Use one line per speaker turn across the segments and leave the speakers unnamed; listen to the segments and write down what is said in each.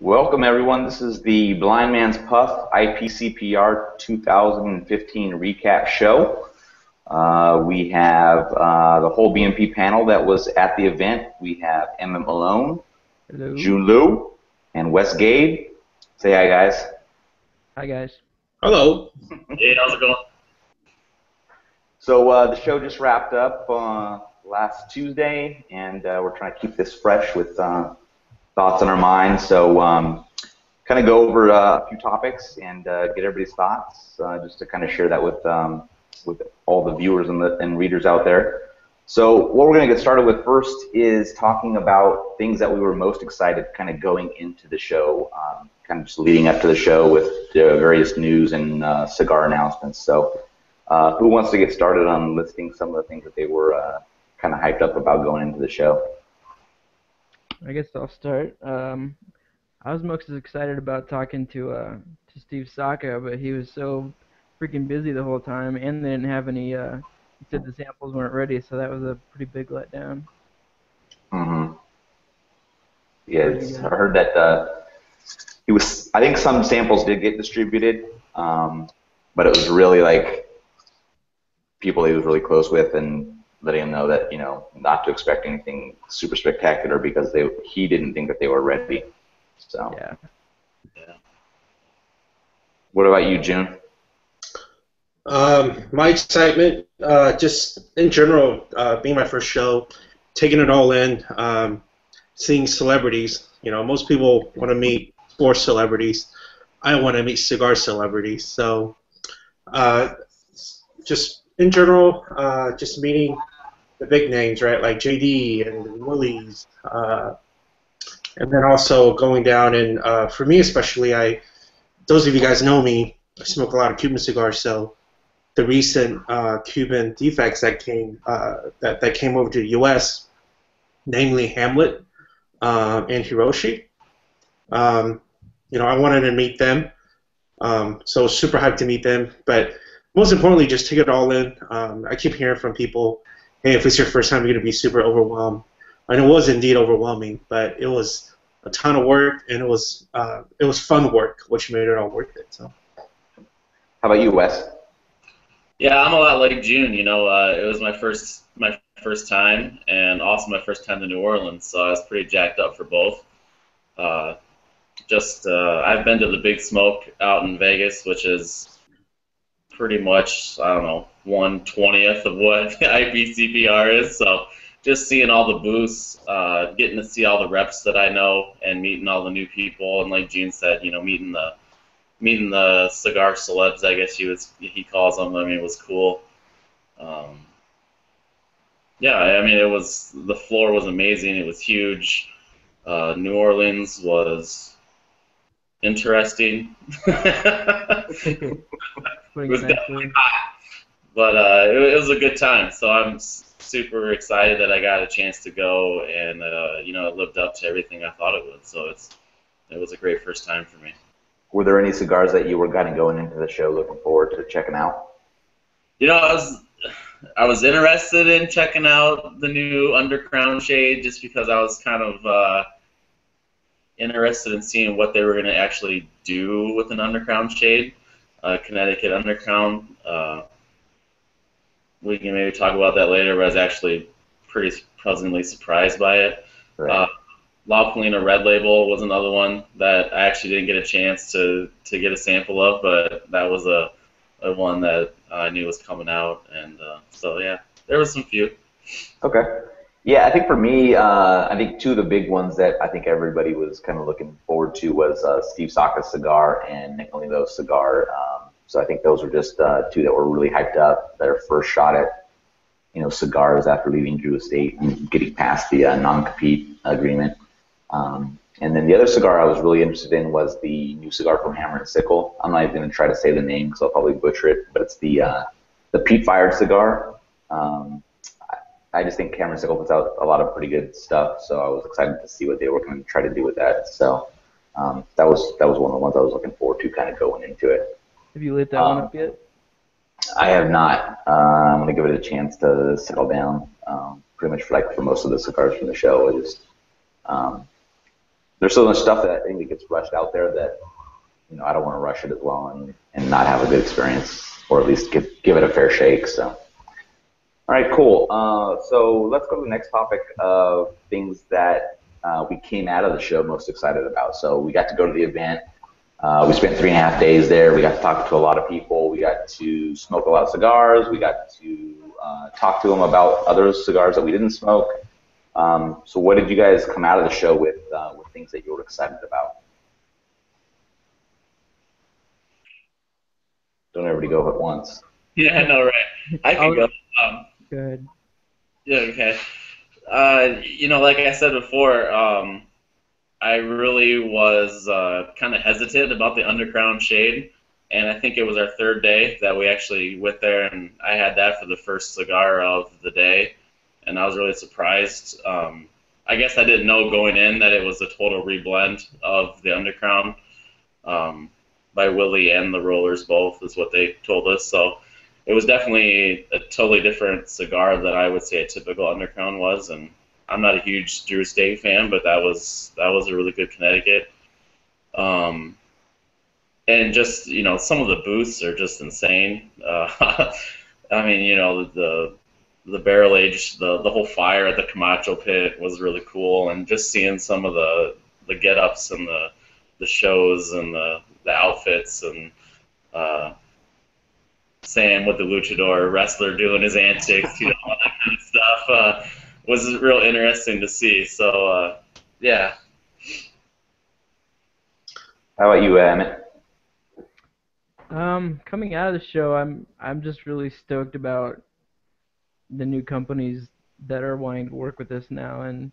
Welcome, everyone. This is the Blind Man's Puff IPCPR 2015 recap show. We have the whole BMP panel that was at the event. We have Emmett Malone,
Hello.
Jiunn, and Wes Gade. Say hi, guys.
Hi, guys.
Hello.
Hey, how's it going?
So the show just wrapped up last Tuesday, and we're trying to keep this fresh with thoughts on our minds. So kind of go over a few topics and get everybody's thoughts, just to kind of share that with all the viewers and readers out there. So what we're going to get started with first is talking about things that we were most excited kind of going into the show, kind of just leading up to the show with the various news and cigar announcements. So who wants to get started on listing some of the things that they were kind of hyped up about going into the show?
I guess I'll start. I was most excited about talking to Steve Saka, but he was so freaking busy the whole time, and they didn't have any. He said the samples weren't ready, so that was a pretty big letdown.
Mm-hmm. Yeah, I heard that he was. I think some samples did get distributed, but it was really like people he was really close with and letting him know that not to expect anything super spectacular because he didn't think that they were ready. So
yeah.
What about you, Jiunn?
My excitement, just in general, being my first show, taking it all in, seeing celebrities. Most people want to meet sports celebrities. I want to meet cigar celebrities. So, just in general, just meeting the big names, right, like JD and Willie's, and then also going down and for me especially, those of you guys know me, I smoke a lot of Cuban cigars, so the recent Cuban defects that came over to the U.S., namely Hamlet and Hiroshi. I wanted to meet them, so super hyped to meet them. But most importantly, just take it all in. I keep hearing from people, hey, if it's your first time, you're going to be super overwhelmed. And it was indeed overwhelming, but it was a ton of work, and it was fun work, which made it all worth it. So.
How about you, Wes?
Yeah, I'm a lot like June. It was my first time, and also my first time to New Orleans, so I was pretty jacked up for both. I've been to the Big Smoke out in Vegas, which is pretty much, I don't know, 1/20th of what IPCPR is. So just seeing all the booths, getting to see all the reps that I know, and meeting all the new people, and like June said, meeting the cigar celebs, I guess he calls them. I mean, it was cool. Yeah, I mean, the floor was amazing. It was huge. New Orleans was interesting. It was definitely hot, but it was a good time. So I'm super excited that I got a chance to go, and it lived up to everything I thought it would. So it was a great first time for me.
Were there any cigars that you were kind of going into the show looking forward to checking out?
I was interested in checking out the new Undercrown shade just because I was kind of interested in seeing what they were going to actually do with an Undercrown shade, Connecticut Undercrown. We can maybe talk about that later, but I was actually pretty pleasantly surprised by it.
Right.
La Polina Red Label was another one that I actually didn't get a chance to get a sample of, but that was a one that I knew was coming out, and so yeah, there was some few.
Okay. Yeah, I think for me, I think two of the big ones that I think everybody was kind of looking forward to was Steve Saka's cigar and Nick Olivo's cigar. So I think those were just two that were really hyped up. Their first shot at cigars after leaving Drew Estate and getting past the non-compete agreement. And then the other cigar I was really interested in was the new cigar from Hammer and Sickle. I'm not even going to try to say the name because I'll probably butcher it, but it's the peat-fired cigar. I just think Hammer and Sickle puts out a lot of pretty good stuff, so I was excited to see what they were going to try to do with that. So that was one of the ones I was looking forward to kind of going into it.
Have you lit that one up yet?
I have not. I'm going to give it a chance to settle down. Pretty much for most of the cigars from the show, I just there's so much stuff that I think that gets rushed out there that I don't want to rush it as well and not have a good experience, or at least give it a fair shake. So, all right, cool. So let's go to the next topic of things that we came out of the show most excited about. So we got to go to the event. We spent 3.5 days there. We got to talk to a lot of people. We got to smoke a lot of cigars. We got to talk to them about other cigars that we didn't smoke. So what did you guys come out of the show with things that you were excited about? Don't everybody go at once.
Yeah, I know, right? I can go.
Good.
Yeah, okay. Like I said before, I really was kind of hesitant about the Underground Shade, and I think it was our third day that we actually went there, and I had that for the first cigar of the day, and I was really surprised. I guess I didn't know going in that it was a total reblend of the Underground by Willie and the Rollers both, is what they told us. So it was definitely a totally different cigar than I would say a typical Underground was, and I'm not a huge Drew Estate fan, but that was a really good Connecticut. And just some of the booths are just insane. I mean, the barrel age, the whole fire at the Camacho pit was really cool, and just seeing some of the get-ups and the shows and the outfits, and Sam with the luchador wrestler doing his antics, all that kind of stuff was real interesting to see. So yeah.
How about you, Emmett?
Coming out of the show, I'm just really stoked about the new companies that are wanting to work with us now, and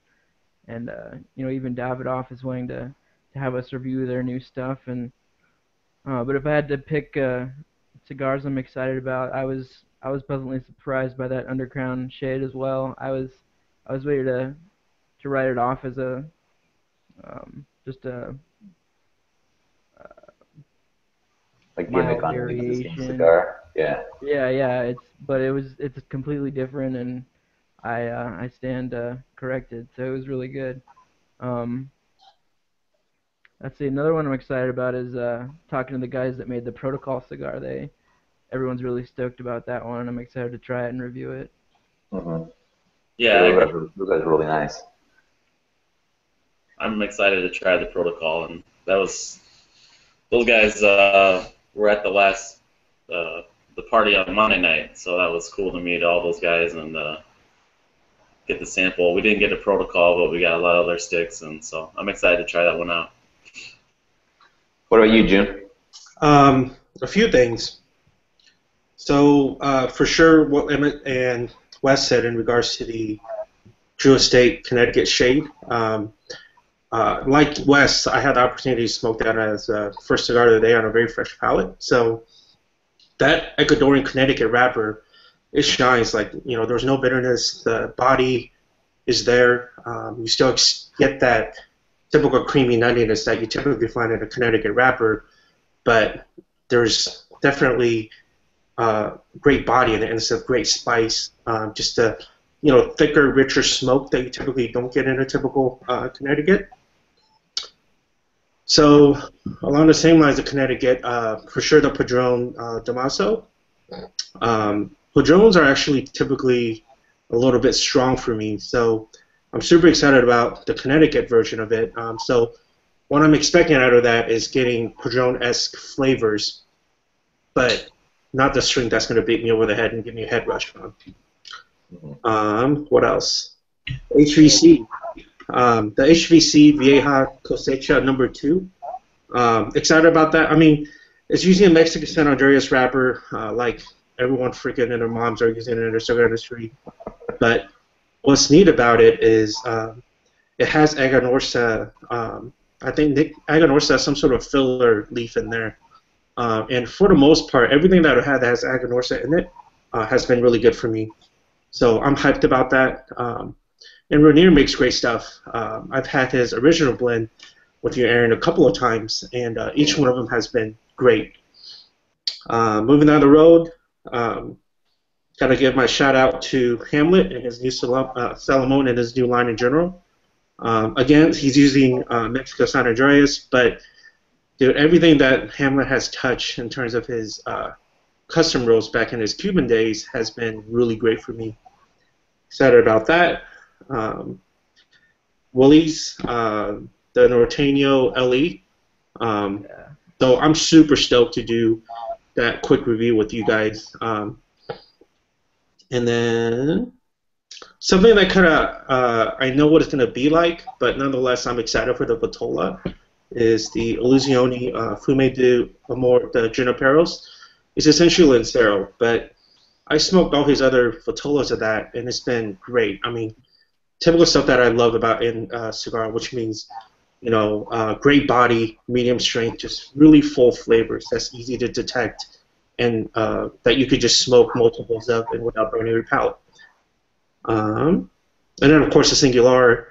even Davidoff is wanting to have us review their new stuff. And but if I had to pick cigars I'm excited about, I was pleasantly surprised by that Underground Shade as well. I was ready to write it off as a just a
like
mild
gimmick on an existing
variation.
cigar. Yeah.
Yeah. It's completely different, and I stand corrected. So it was really good. Let's see. Another one I'm excited about is talking to the guys that made the Protocol cigar. Everyone's really stoked about that one. I'm excited to try it and review it.
Mm-hmm.
Yeah,
those guys are really nice.
I'm excited to try the Protocol, and those guys were at the last the party on Monday night, so that was cool to meet all those guys and get the sample. We didn't get a Protocol, but we got a lot of their sticks, and so I'm excited to try that one out.
What about you, Jiunn?
A few things. So for sure, what Emmett and Wes said in regards to the Drew Estate Connecticut Shade. Like Wes, I had the opportunity to smoke that as first cigar of the day on a very fresh palate. So that Ecuadorian Connecticut wrapper, it shines. Like, there's no bitterness. The body is there. You still get that typical creamy nuttiness that you typically find in a Connecticut wrapper, but there's definitely great body in it, and it's a great spice. Just a thicker, richer smoke that you typically don't get in a typical Connecticut. So along the same lines of Connecticut, for sure the Padron Damaso. Padrones are actually typically a little bit strong for me, so I'm super excited about the Connecticut version of it. So what I'm expecting out of that is getting Padron-esque flavors, but not the string that's going to beat me over the head and give me a head rush on. What else? HVC. The HVC Vieja Cosecha number 2. Excited about that. I mean, it's using a Mexican San Andreas wrapper, like everyone freaking and their moms are using it in their cigar industry. But what's neat about it is it has Aganorsa. I think Aganorsa has some sort of filler leaf in there. And for the most part, everything that I had that has Aganorsa in it has been really good for me. So I'm hyped about that. And Rainier makes great stuff. I've had his original blend with you, Aaron, a couple of times, and each one of them has been great. Moving down the road, gotta give my shout out to Hamlet and his new Salomon and his new line in general. Again, he's using Mexico San Andreas, but dude, everything that Hamlet has touched in terms of his custom rolls back in his Cuban days has been really great for me. Excited about that. Willie's, the Norteño LE.
Yeah.
So I'm super stoked to do that quick review with you guys. And then something that kind of I know what it's going to be like, but nonetheless I'm excited for the Vitola, is the Illusione Fume de Amor de Juniperos. It's essentially Lancero, but I smoked all his other Vitolas of that, and it's been great. I mean, typical stuff that I love about in cigar, which means, you know, great body, medium strength, just really full flavors that's easy to detect, and that you could just smoke multiples of and without burning your palate. And then, of course, the Singular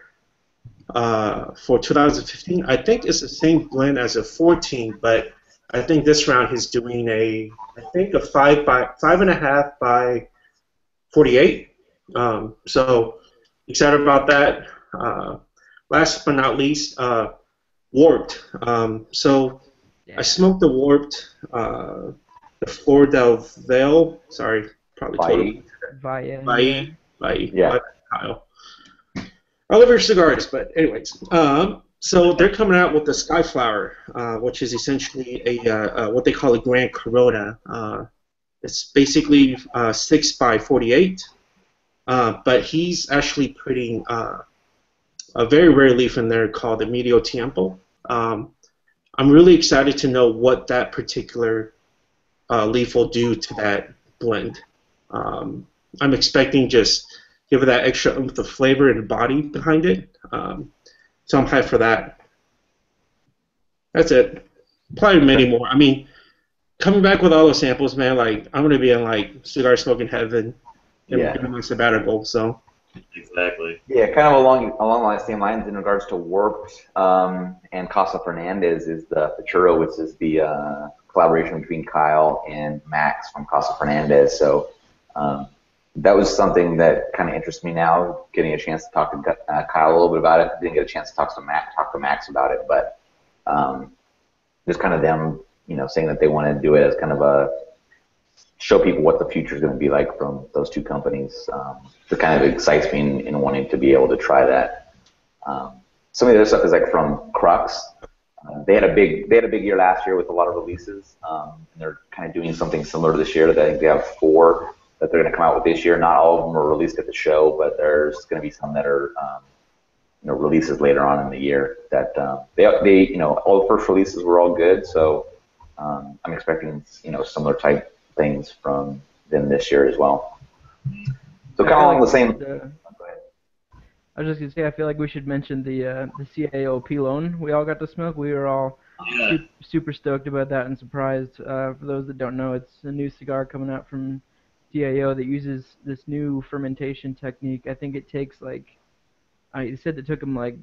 for 2015. I think it's the same blend as a 14, but I think this round he's doing a 5.5 by 48. So excited about that. Last but not least, Warped. So
Yeah.
I smoked the Warped, the Flor del Veil. Sorry, probably totally.
Via.
Yeah. Kyle. I love your cigars, but anyways. So they're coming out with the Skyflower, which is essentially a what they call a Grand Corona. It's basically 6 by 48, but he's actually putting a very rare leaf in there called the Medio Tiempo. I'm really excited to know what that particular leaf will do to that blend. I'm expecting just give it that extra oomph of flavor and body behind it. So I'm hyped for that. That's it. Probably many more. I mean, coming back with all those samples, man, like I'm gonna be in like cigar smoking heaven in my sabbatical. So.
Exactly.
Yeah, kind of along the same lines in regards to Warped and Casa Fernandez is the churro, which is the collaboration between Kyle and Max from Casa Fernandez. So that was something that kind of interests me now, getting a chance to talk to Kyle a little bit about it. I didn't get a chance to talk to Max about it, but just kind of them, you know, saying that they want to do it as kind of a show people what the future is going to be like from those two companies. It kind of excites me in wanting to be able to try that. Some of the other stuff is like from Crux. They had a big year last year with a lot of releases, and they're kind of doing something similar this year. I think they have 4 that they're going to come out with this year. Not all of them are released at the show, but there's going to be some that are releases later on in the year. That they all the first releases were all good, so I'm expecting similar type things from them this year as well. So kind of along the same. Go ahead.
I was just gonna say, I feel like we should mention the CAO Pilon we all got to smoke. We were all super stoked about that and surprised. For those that don't know, it's a new cigar coming out from CAO that uses this new fermentation technique. I think it takes he said it took him like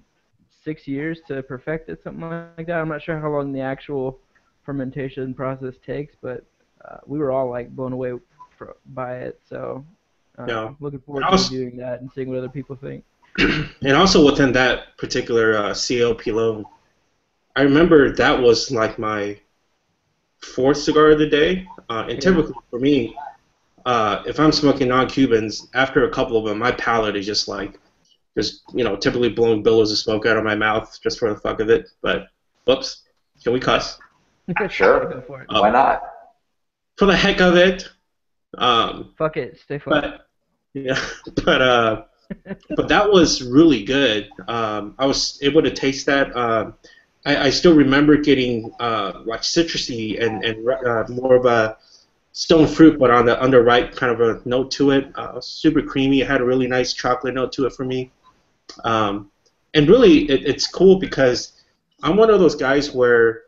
6 years to perfect it, something like that. I'm not sure how long the actual fermentation process takes, but we were all like blown away by it. So looking forward to reviewing that and seeing what other people think.
And also within that particular CAO Pilon, I remember that was like my 4th cigar of the day. And typically for me, if I'm smoking non-Cubans, after a couple of them, my palate is just typically blowing billows of smoke out of my mouth just for the fuck of it. But, whoops, can we cuss?
Sure.
Go for it.
Why not?
For the heck of it.
Fuck it, stay fucked.
But that was really good. I was able to taste that. I still remember getting like citrusy and more of a stone fruit, but on the underripe kind of a note to it. Super creamy. It had a really nice chocolate note to it for me. And really, it's cool because I'm one of those guys where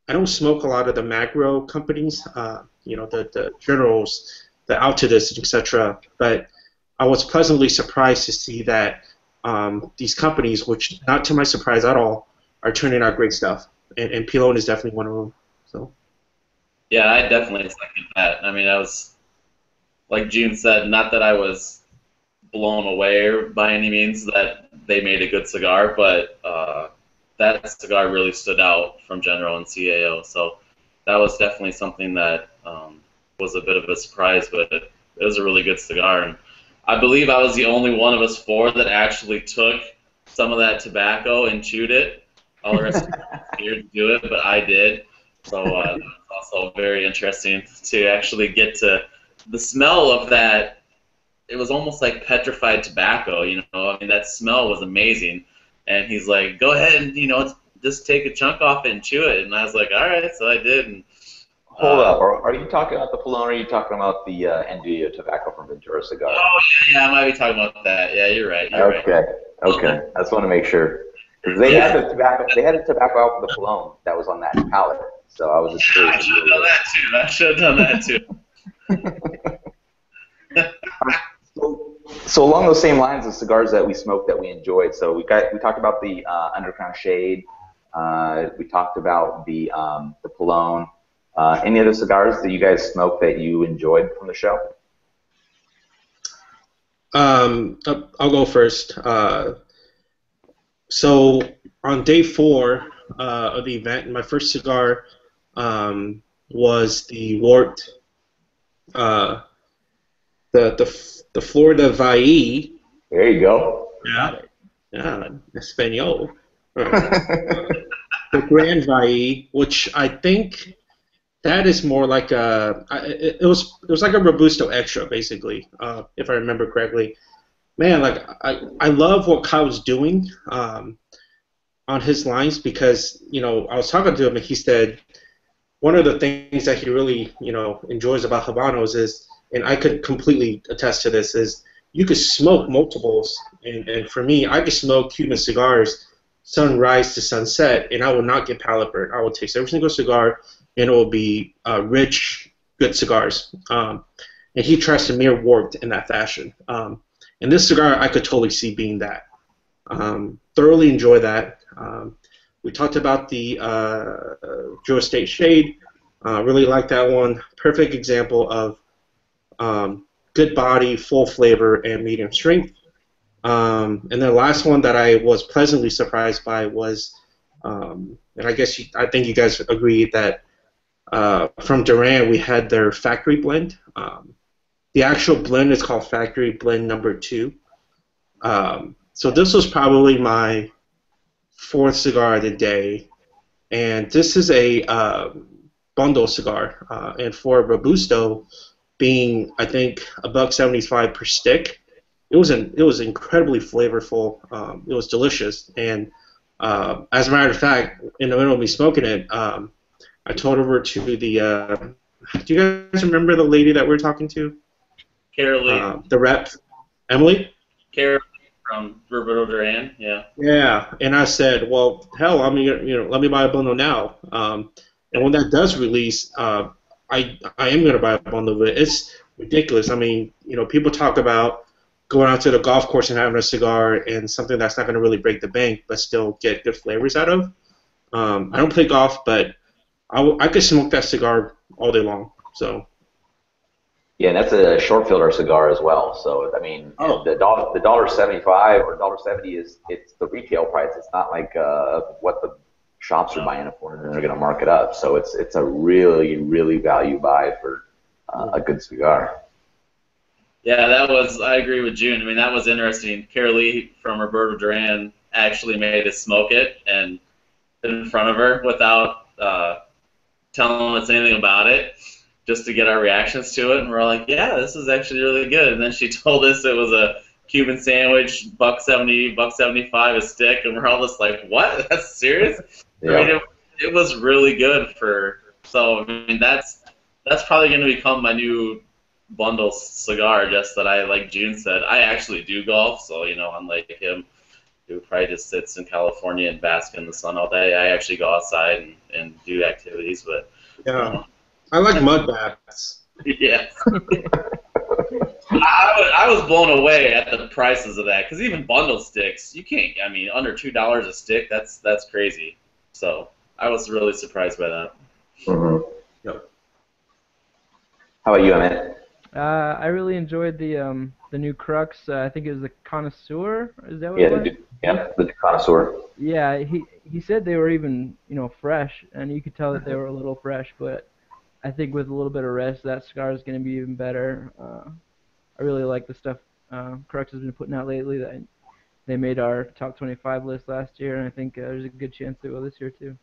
I don't smoke a lot of the macro companies, the Generals, the Altadis, etc. But I was pleasantly surprised to see that these companies, which not to my surprise at all, are turning out great stuff, and Pilon is definitely one of them. So.
Yeah, I definitely second that. I mean, I was, like Jiunn said, not that I was blown away by any means that they made a good cigar, but that cigar really stood out from General and CAO. So that was definitely something that was a bit of a surprise, but it was a really good cigar. And I believe I was the only one of us four that actually took some of that tobacco and chewed it. All the rest of us were scared to do it, but I did. So that was also very interesting to actually get to the smell of that. It was almost like petrified tobacco, you know. I mean, that smell was amazing. And he's like, "Go ahead and just take a chunk off it and chew it." And I was like, "All right," so I did. And
Hold up, are you talking about the Palone, or are you talking about the Andillo tobacco from Ventura Cigar?
oh yeah, I might be talking about that. Yeah, you're right. You're right.
Okay. I just want to make sure. Because they had the tobacco, out for the Palone that was on that pallet. So I was just curious.
I should have done that too. I should have done that too.
So along those same lines of cigars that we smoked that we enjoyed. So we talked about the Underground Shade. We talked about the Palone. Any other cigars that you guys smoked that you enjoyed from the show?
I'll go first. So on day 4 of the event, my first cigar was the Wart, the Florida Valle.
There you go.
Yeah, Espanol. The Grand Valle, which I think that is more like it was like a Robusto Extra, basically, if I remember correctly. Man, like I love what Kyle's doing on his lines, because I was talking to him and he said one of the things that he really enjoys about Habanos is, and I could completely attest to this, is you could smoke multiples, and for me, I could smoke Cuban cigars sunrise to sunset, and I will not get palate burn. I will taste every single cigar, and it will be rich, good cigars. And he tries to mirror Warped in that fashion. And this cigar, I could totally see being that. Thoroughly enjoy that. We talked about the Joe Estate Shade. Really like that one. Perfect example of good body, full flavor, and medium strength. And then the last one that I was pleasantly surprised by was, and I think you guys agree that from Duran we had their factory blend. The actual blend is called Factory Blend Number 2. So this was probably my 4th cigar of the day, and this is a bundle cigar. And for Robusto, being I think $1.75 per stick, it was incredibly flavorful. It was delicious, and as a matter of fact, in the middle of me smoking it, I told over to the. Do you guys remember the lady that we were talking to?
Carolee.
The rep, Emily.
Carolee from Roberto Duran. Yeah.
Yeah, and I said, well, hell, let me buy a bundle now. And when that does release, I am going to buy a bundle of it. It's ridiculous. I mean, people talk about going out to the golf course and having a cigar and something that's not going to really break the bank, but still get good flavors out of. I don't play golf, but I could smoke that cigar all day long. So.
Yeah, and that's a short filter cigar as well. So I mean, the $1.75 or $1.70 it's the retail price. It's not like what the shops are buying it for, and they're going to mark it up. So it's a really, really value buy for a good cigar.
Yeah, I agree with Jiunn. I mean, that was interesting. Carolee from Roberto Duran actually made us smoke it and in front of her without telling us anything about it, just to get our reactions to it. And we're like, yeah, this is actually really good. And then she told us it was a Cuban sandwich, $1.70, $1.75 a stick, and we're all just like, what? That's serious? Yeah. I mean, it was really good so I mean, that's probably going to become my new bundle cigar, just that I, like Jiunn said, I actually do golf, so, unlike him, who probably just sits in California and bask in the sun all day, I actually go outside and do activities, but...
Yeah, I like mud baths.
Yeah. I was blown away at the prices of that, because even bundle sticks, you can't, I mean, under $2 a stick, that's crazy. So I was really surprised by that.
Mm-hmm.
Yep.
How about you, Emmett?
I really enjoyed the new Crux. I think it was the Connoisseur. Is that what it
Yeah,
was?
the connoisseur.
Yeah, he said they were even, fresh, and you could tell that they were a little fresh. But I think with a little bit of rest, that cigar is going to be even better. I really like the stuff Crux has been putting out lately. That they made our top 25 list last year, and I think there's a good chance they will this year too.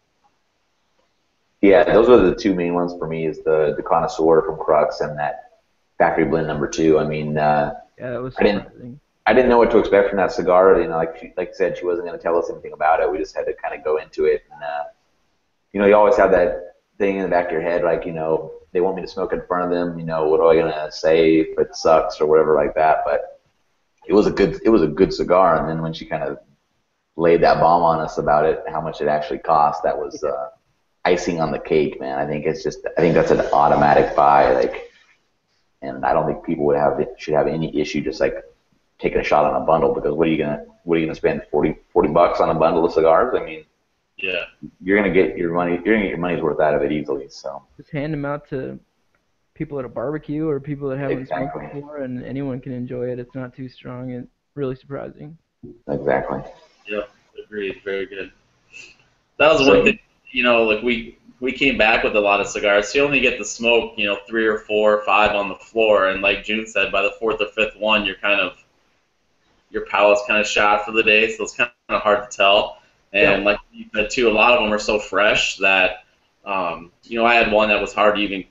Yeah, those are the two main ones for me is the connoisseur from Crux and that factory blend number two. I mean,
Yeah, that was
I didn't
surprising.
I didn't know what to expect from that cigar. You know, like I said, she wasn't going to tell us anything about it. We just had to kind of go into it. And you know, you always have that thing in the back of your head, like, you know, they want me to smoke in front of them. You know, what am I going to say if it sucks or whatever like that? But it was a good cigar. And then when she kind of laid that bomb on us about it, how much it actually cost, that was icing on the cake, man. I think that's an automatic buy. Like, and I don't think people should have any issue just like taking a shot on a bundle because what are you gonna spend 40 bucks on a bundle of cigars? I mean,
Yeah.
you're gonna get your money's worth out of it easily. So
Just hand them out to people at a barbecue or people that haven't smoked
exactly,
before, and anyone can enjoy it. It's not too strong and really surprising.
exactly.
Yeah. Agreed. Very good. That was one
So
thing. Like we came back with a lot of cigars. You only get to smoke, 3 or 4 or 5 on the floor, and like Jiunn said, by the fourth or fifth one, your palate's kind of shot for the day, so it's kind of hard to tell. And
yeah,
like you said too, a lot of them are so fresh that I had one that was hard to even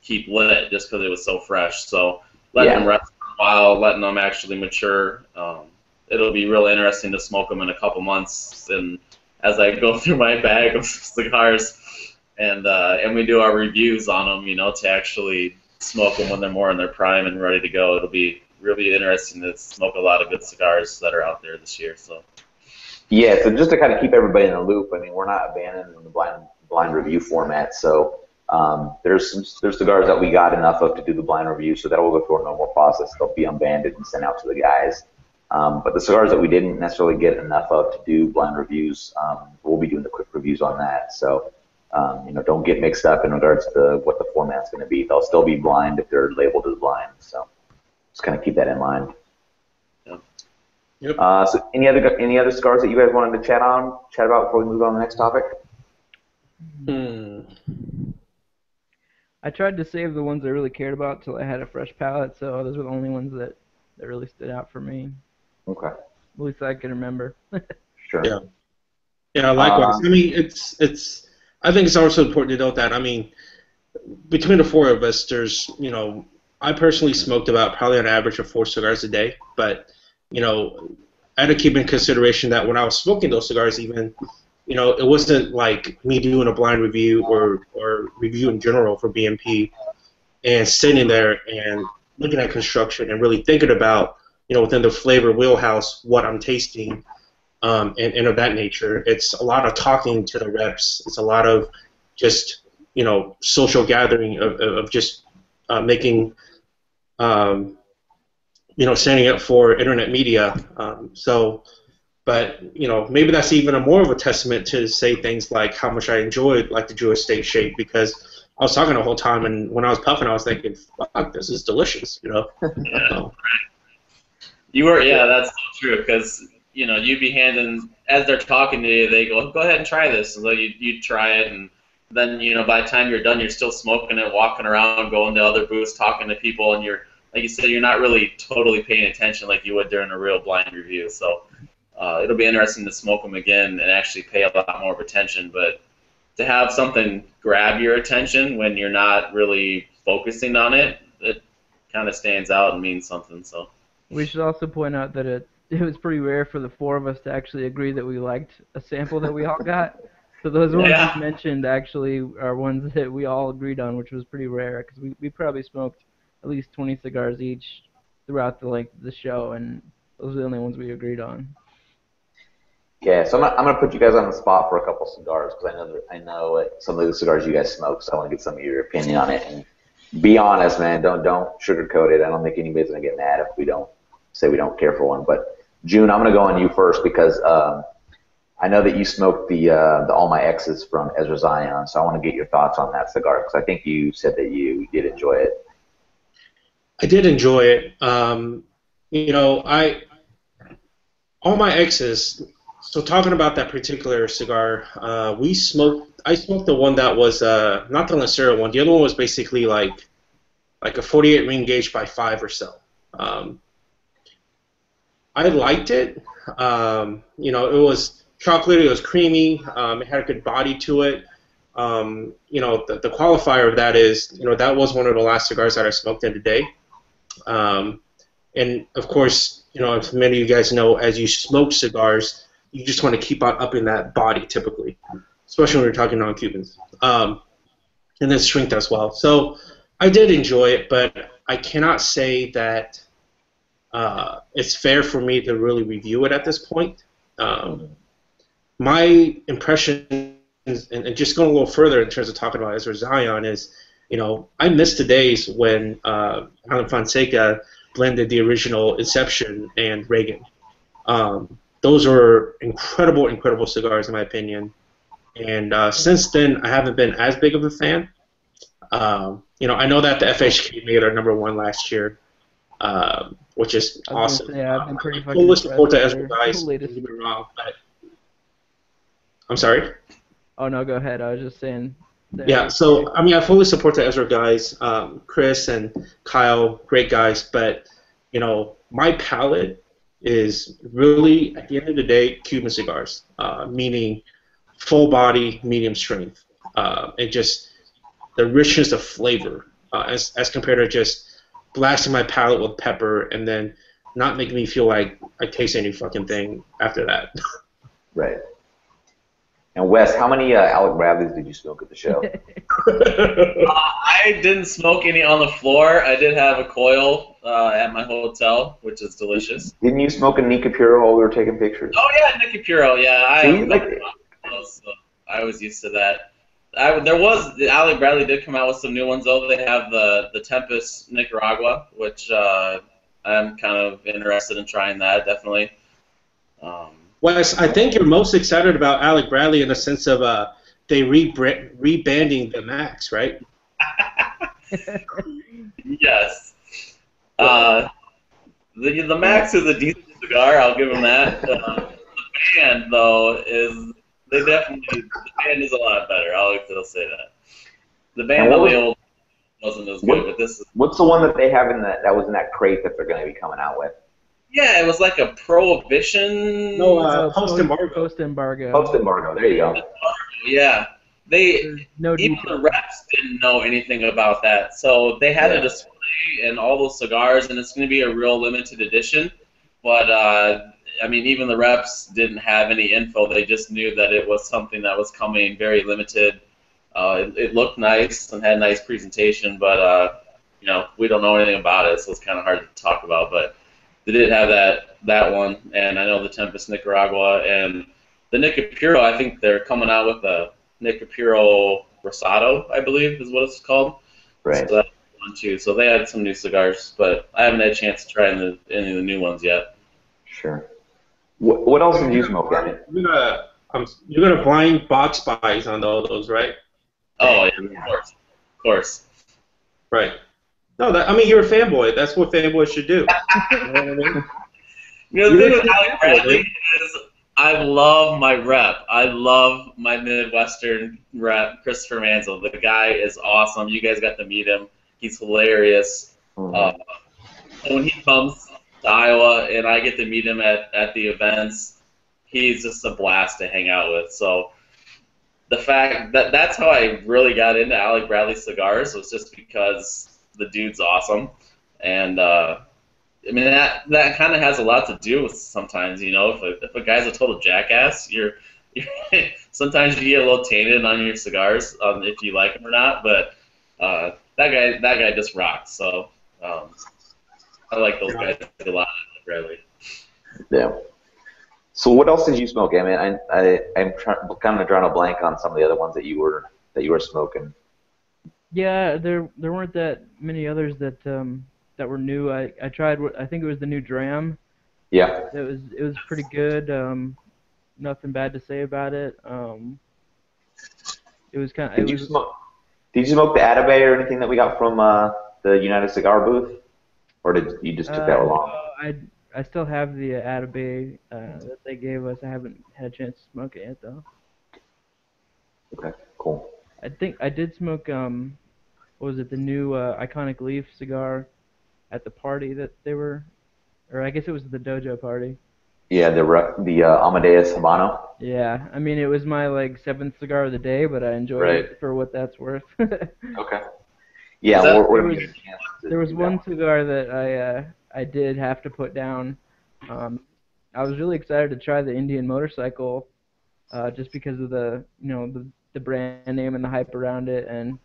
keep lit just because it was so fresh. So letting them
yeah,
rest for a while, letting them actually mature. It'll be real interesting to smoke them in a couple months. And as I go through my bag of cigars, and we do our reviews on them, to actually smoke them when they're more in their prime and ready to go. It'll be really interesting to smoke a lot of good cigars that are out there this year. So
yeah. So just to kind of keep everybody in the loop, I mean, we're not abandoning the blind review format. So there's cigars that we got enough of to do the blind review, so that will go through a normal process. They'll be unbanded and sent out to the guys. But the cigars that we didn't necessarily get enough of to do blind reviews, we'll be doing the quick reviews on that. So, don't get mixed up in regards to what the format's going to be. They'll still be blind if they're labeled as blind. So, just kind of keep that in mind.
yeah.
Yep.
So, any other cigars that you guys wanted to chat about before we move on to the next topic?
Hmm.
I tried to save the ones I really cared about till I had a fresh palate, so those were the only ones that really stood out for me.
Okay,
At least I can remember.
sure.
Yeah. Yeah, likewise. I mean, it's. I think it's also important to note that, I mean, between the four of us, there's, I personally smoked about probably an average of 4 cigars a day, but, I had to keep in consideration that when I was smoking those cigars, even, it wasn't like me doing a blind review or review in general for BMP and sitting there and looking at construction and really thinking about, within the flavor wheelhouse, what I'm tasting. And of that nature. It's a lot of talking to the reps. It's a lot of just, social gathering of just making, standing up for internet media. But, maybe that's even a more of a testament to say things like how much I enjoyed, like the Jewish steak shake, because I was talking the whole time, and when I was puffing, I was thinking, fuck, this is delicious,
Yeah. You were, yeah, that's so true, because you'd be handing, as they're talking to you, they go ahead and try this, and so you try it, and then by the time you're done, you're still smoking it, walking around, going to other booths, talking to people, and you're, like you said, you're not really totally paying attention like you would during a real blind review. So it'll be interesting to smoke them again and actually pay a lot more of attention. But to have something grab your attention when you're not really focusing on it, it kind of stands out and means something. So.
We should also point out that it was pretty rare for the four of us to actually agree that we liked a sample that we all got. So those ones
Yeah.
you mentioned actually are ones that we all agreed on, which was pretty rare because we probably smoked at least 20 cigars each throughout the show, and those are the only ones we agreed on.
Yeah, so I'm gonna put you guys on the spot for a couple cigars because I know some of the cigars you guys smoke, so I want to get some of your opinion on it. And be honest, man. Don't sugarcoat it. I don't think anybody's gonna get mad if we don't say we don't care for one. But Jiunn, I'm gonna go on you first because I know that you smoked the All My Exes from Ezra Zion, so I want to get your thoughts on that cigar because I think you said that you did enjoy it.
I did enjoy it. You know, all my exes. So talking about that particular cigar, we smoked. I smoked the one that was not the Lancero one. The other one was basically like a 48 ring gauge by 5 or so. Um, I liked it. You know, it was chocolatey, it was creamy, it had a good body to it. You know, the qualifier of that is, you know, that was one of the last cigars that I smoked in today. Um, and of course, you know, if many of you guys know, as you smoke cigars, you just want to keep on upping that body typically, especially when you're talking non-Cubans. And then strength as well. So I did enjoy it, but I cannot say that it's fair for me to really review it at this point. My impression, and just going a little further in terms of talking about Ezra Zion, is, you know, I miss the days when Alan Fonseca blended the original Inception and Reagan. Those were incredible, incredible cigars, in my opinion. And since then, I haven't been as big of a fan. You know, I know that the FHK made our #1 last year, which is
I was
awesome.
gonna say I've been pretty
I
fucking
fully
impressed
support
with
the Ezra
their
guys. Don't
latest.
get me wrong, but I'm sorry.
Oh no, go ahead. I was just saying.
Yeah, so I mean, I fully support the Ezra guys, Chris and Kyle, great guys. But you know, my palate is really, at the end of the day, Cuban cigars, meaning full body, medium strength, and just the richness of flavor, as compared to just blasting my palate with pepper and then not making me feel like I taste any fucking thing after that.
Right. And Wes, how many Alec Bradleys did you smoke at the show?
I didn't smoke any on the floor. I did have a coil at my hotel, which is delicious.
Didn't you smoke a Nika Puro while we were taking pictures?
Oh yeah, Nicky Puro. Yeah, I
See,
have
like,
so I was used to that. There was Alec Bradley did come out with some new ones though. They have the Tempest Nicaragua, which I'm kind of interested in trying that definitely.
Wes, I think you're most excited about Alec Bradley in the sense of they rebanding the Max, right?
Yes. The Max is a decent cigar. I'll give them that. The band though the band is a lot better. I'll still say that. The band on the old wasn't as good, but this is.
What's the one that they have that was in that crate that they're going to be coming out with?
Yeah, it was like a prohibition.
No, post-embargo.
Post-embargo.
Post-embargo. There you go.
Yeah,
No
even
detail.
the reps didn't know anything about that, so they had a display and all those cigars, and it's going to be a real limited edition. But I mean, even the reps didn't have any info. They just knew that it was something that was coming, very limited. It looked nice and had a nice presentation, but you know, we don't know anything about it, so it's kind of hard to talk about. But they did have that one, and I know the Tempest Nicaragua and the Nicapuro. I think they're coming out with a Nicapuro Rosado, I believe is what it's called.
Right.
So that's one too. So they had some new cigars, but I haven't had a chance to try any of the new ones yet.
Sure. What else did you smoke, Emmett?
You're gonna blind box buys on all those, right?
Oh yeah, of course.
Right. No, I mean, you're a fanboy. That's what fanboys should do. You know what I mean?
You know, the thing with Alec Bradley is I love my rep. I love my Midwestern rep, Christopher Mansell. The guy is awesome. You guys got to meet him. He's hilarious. And when he comes to Iowa and I get to meet him at the events, he's just a blast to hang out with. So the fact that's how I really got into Alec Bradley cigars was just because the dude's awesome. And I mean, that kind of has a lot to do with sometimes, you know, if a guy's a total jackass, you're sometimes you get a little tainted on your cigars if you like him or not. But that guy just rocks. So I like those guys a lot, Bradley.
Yeah. So what else did you smoke, Emmett? I'm kind of drawing a blank on some of the other ones that you were smoking.
Yeah, there weren't that many others that were new. I tried. I think it was the new Dram.
Yeah.
It was pretty good. Nothing bad to say about it. It was kind of.
Did you smoke the Atabey or anything that we got from the United Cigar booth? or did you just took that along?
No, I still have the Atabey that they gave us. I haven't had a chance to smoke it yet though.
Okay, cool.
I think I did smoke what was it, the new Iconic Leaf cigar at the party that they were, or I guess it was the dojo party.
Yeah, the Amadeus Habano.
Yeah, I mean it was my like seventh cigar of the day, but I enjoyed
Right.
it for what that's worth.
Okay. Yeah,
Is that-
we're
There
gonna
was
get a chance to
there was
do that
one cigar that I did have to put down. Um, I was really excited to try the Indian motorcycle, just because of the brand name and the hype around it, and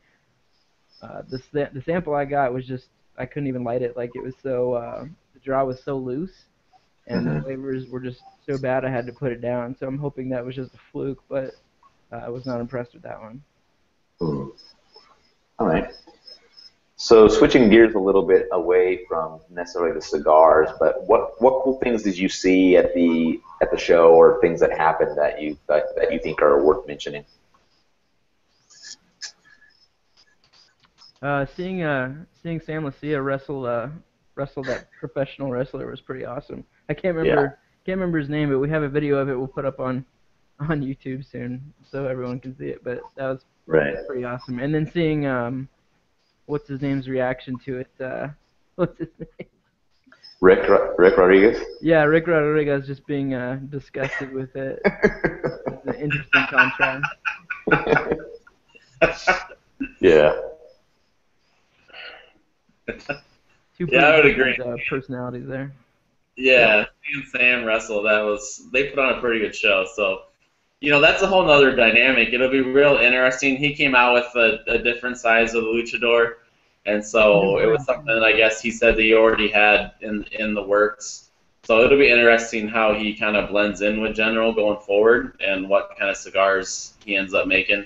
the sample I got was just I couldn't even light it. Like it was so the draw was so loose, and the
Mhm.
flavors were just so bad I had to put it down. So I'm hoping that was just a fluke, but I was not impressed with that one.
All right. So switching gears a little bit away from necessarily the cigars, but what cool things did you see at the show, or things that happened that you think are worth mentioning?
Seeing Sam Lucia wrestle that professional wrestler was pretty awesome. I
Yeah.
can't remember his name, but we have a video of it. We'll put up on YouTube soon so everyone can see it. But that was
Right.
pretty awesome. And then seeing what's his name's reaction to it. What's his name?
Rick Rodriguez.
Yeah, Rick Rodriguez just being disgusted with it. It's an interesting contrast.
Yeah.
Two
Yeah, I would
pretty
agree.
different, personalities there.
Yeah, seeing Sam wrestle, they put on a pretty good show. So, that's a whole nother dynamic. It'll be real interesting. He came out with a different size of the luchador, and so it was something that I guess he said that he already had in the works. So it'll be interesting how he kind of blends in with General going forward, and what kind of cigars he ends up making.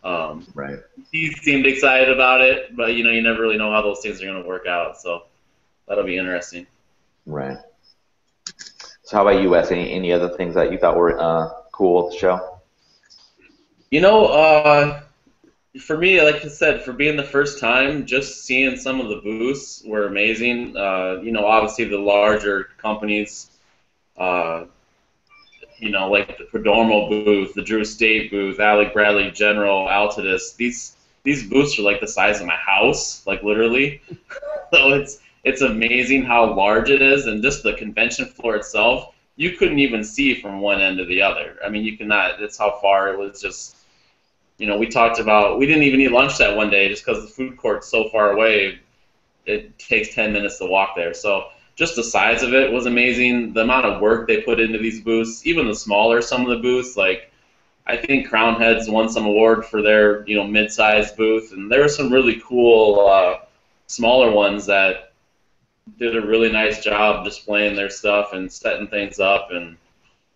Right.
He seemed excited about it, but you never really know how those things are going to work out. So that'll be interesting.
Right. So how about you, Wes? Any other things that you thought were cool at the show?
For me, like I said, for being the first time, just seeing some of the booths were amazing. Obviously the larger companies, like the Perdomo booth, the Drew Estate booth, Alec Bradley General, Altadis. These booths are like the size of my house, like literally. So it's amazing how large it is, and just the convention floor itself, you couldn't even see from one end to the other. I mean, you cannot. That's how far it was. Just we talked about we didn't even eat lunch that one day just because the food court's so far away. It takes 10 minutes to walk there. So just the size of it was amazing. The amount of work they put into these booths, even the smaller some of the booths, like I think Crown Heads won some award for their mid-sized booth, and there were some really cool smaller ones that did a really nice job displaying their stuff and setting things up, and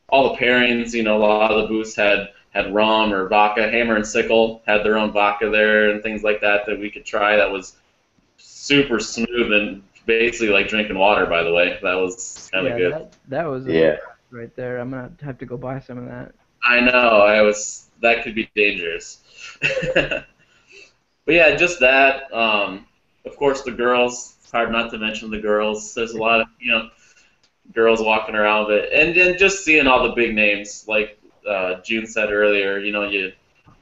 all the pairings. A lot of the booths had rum or vodka. Hammer and Sickle had their own vodka there and things like that we could try. That was super smooth and basically like drinking water. By the way, that was kind of good.
That was
Yeah.
right there. I'm gonna have to go buy some of that.
I know. That could be dangerous. But yeah, just that. Of course, the girls. It's hard not to mention the girls. There's a lot of girls walking around, and then just seeing all the big names, like Jiunn said earlier.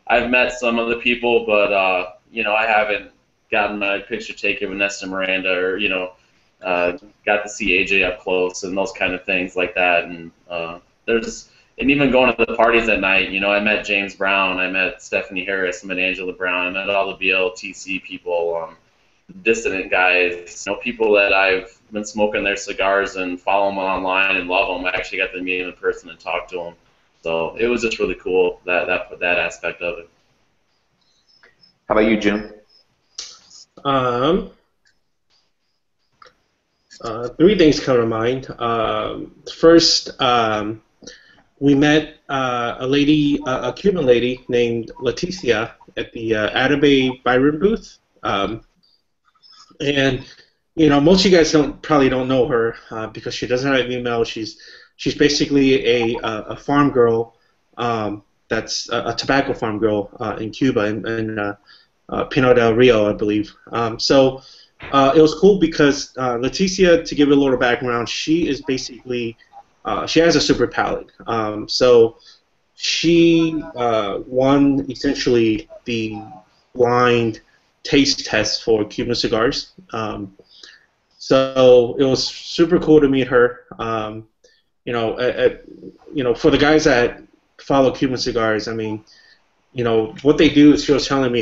I've met some of the people, but I haven't gotten my picture taken with Nesta Miranda, or got to see AJ up close and those kind of things like that. And and even going to the parties at night, I met James Brown, I met Stephanie Harris, I met Angela Brown, I met all the BLTC people, dissident guys, people that I've been smoking their cigars and follow them online and love them. I actually got to meet them in person and talk to them. So it was just really cool, that aspect of it.
How about you, Jiunn?
Three things come to mind. First, we met a Cuban lady named Leticia at the Atabey Byron booth. And most of you guys probably don't know her because she doesn't have an email. She's basically a farm girl that's a tobacco farm girl in Cuba, in Pino del Rio, I believe. So It was cool because Leticia, to give you a little background, she is basically she has a super palate. So she won essentially the blind taste test for Cuban cigars. So it was super cool to meet her. For the guys that follow Cuban cigars, I mean, what they do is she was telling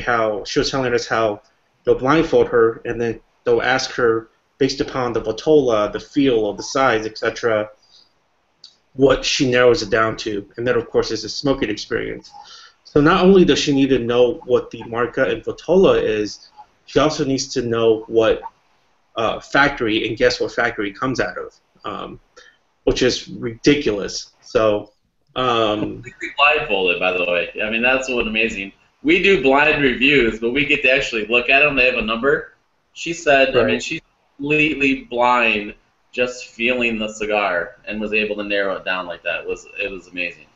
us how they'll blindfold her and then they'll ask her based upon the vitola, the feel, or the size, etc., what she narrows it down to, and then of course is a smoking experience. So not only does she need to know what the marca and vitola is, she also needs to know what factory and guess what factory it comes out of, which is ridiculous. So.
Completely blindfolded, by the way. I mean, that's what's amazing. We do blind reviews, but we get to actually look at them. They have a number. She said,
Right.
I mean, she's completely blind, just feeling the cigar, and was able to narrow it down like that. It was amazing.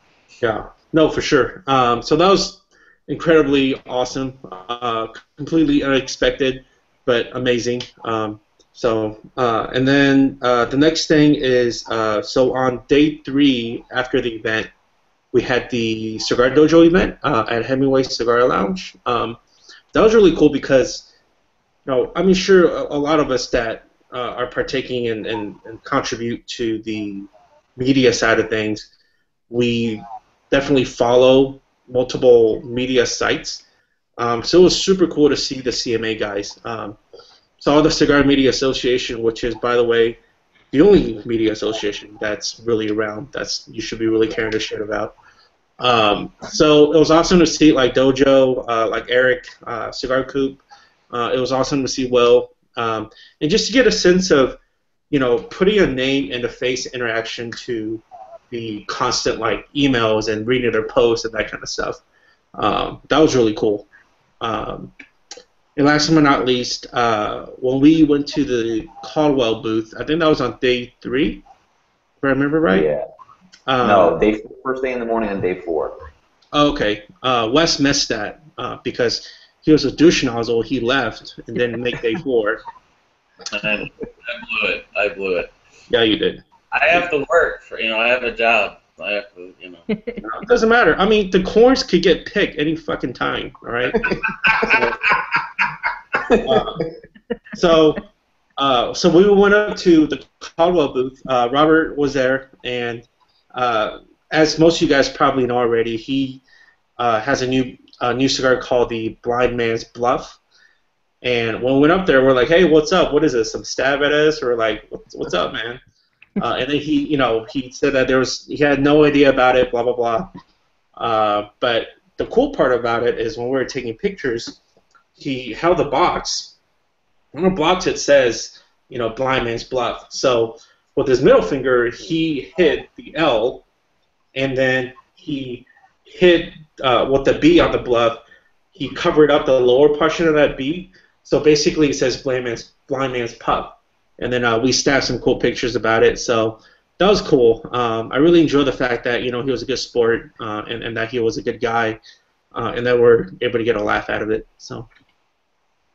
Yeah, no, for sure. So that was incredibly awesome, completely unexpected, but amazing. And then the next thing is, so on day 3 after the event, we had the Cigar Dojo event at Hemingway Cigar Lounge. That was really cool because, I'm sure a lot of us that are partaking and contribute to the media side of things, we definitely follow multiple media sites. So it was super cool to see the CMA guys. Saw the Cigar Media Association, which is, by the way, the only media association that's really around. You should be really caring a shit about. So it was awesome to see like Dojo, like Eric, Cigar Coop. It was awesome to see Will, and just to get a sense of, putting a name and a face interaction to the constant like emails and reading their posts and that kind of stuff. That was really cool. And last but not least, when we went to the Caldwell booth, I think that was on day 3, if I remember right.
Yeah. No, first day in the morning on day 4.
Okay. Wes missed that because he was a douche nozzle. He left and didn't make day 4.
I blew it. I blew it.
Yeah, you did.
I have to work. I have a job. I have to,
It doesn't matter. I mean, the corns could get picked any fucking time, all right? So we went up to the Caldwell booth. Robert was there, and as most of you guys probably know already, he has a new cigar called the Blind Man's Bluff. And when we went up there, we're like, "Hey, what's up? What is this? Some stab at us?" Or like, "What's up, man?" And then he said that he had no idea about it, blah blah blah. But the cool part about it is when we were taking pictures, he held the box. On the box it says, Blind Man's Bluff. So with his middle finger, he hit the L, and then he hit with the B on the bluff. He covered up the lower portion of that B. So basically, it says Blind Man's Puff. And then we snapped some cool pictures about it. So that was cool. I really enjoyed the fact that he was a good sport and that he was a good guy, and that we're able to get a laugh out of it. So.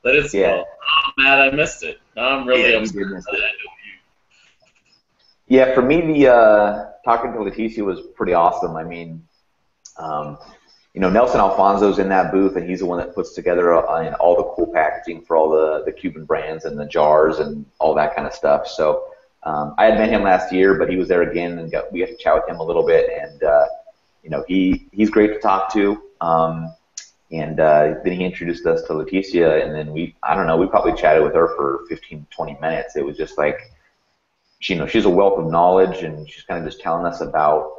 That is cool. Oh, Matt, I missed it. I'm really upset.
Yeah, for me, the talking to Leticia was pretty awesome. I mean, Nelson Alfonso's in that booth, and he's the one that puts together all the cool packaging for all the Cuban brands and the jars and all that kind of stuff. So I had met him last year, but he was there again, and we got to chat with him a little bit. And he's great to talk to. And then he introduced us to Leticia, and then we probably chatted with her for 15, 20 minutes. It was just like, she's a wealth of knowledge, and she's kind of just telling us about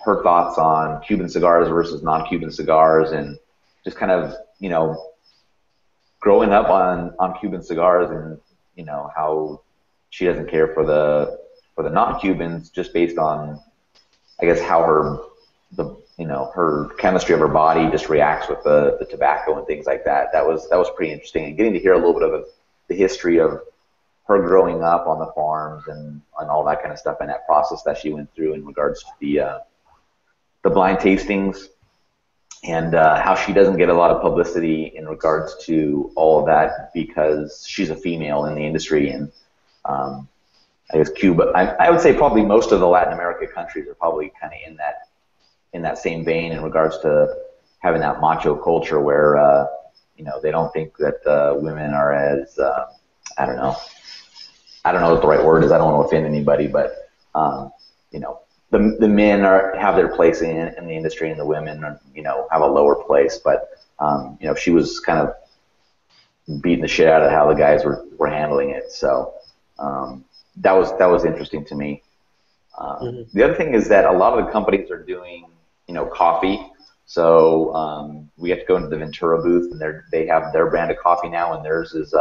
her thoughts on Cuban cigars versus non-Cuban cigars, and just kind of, growing up on Cuban cigars, and, how she doesn't care for the non-Cubans just based on, I guess, how her chemistry of her body just reacts with the tobacco and things like that. That was pretty interesting, and getting to hear a little bit of the history of her growing up on the farms and all that kind of stuff, and that process that she went through in regards to the blind tastings. and how she doesn't get a lot of publicity in regards to all of that because she's a female in the industry. And I guess Cuba, I would say probably most of the Latin America countries are probably kind of in that same vein in regards to having that macho culture where they don't think that women are as I don't know. I don't know what the right word is. I don't want to offend anybody, but you know, the men have their place in the industry, and the women have a lower place. But she was kind of beating the shit out of how the guys were handling it. So that was interesting to me. The other thing is that a lot of the companies are doing coffee. So we have to go into the Ventura booth, and they have their brand of coffee now, and theirs is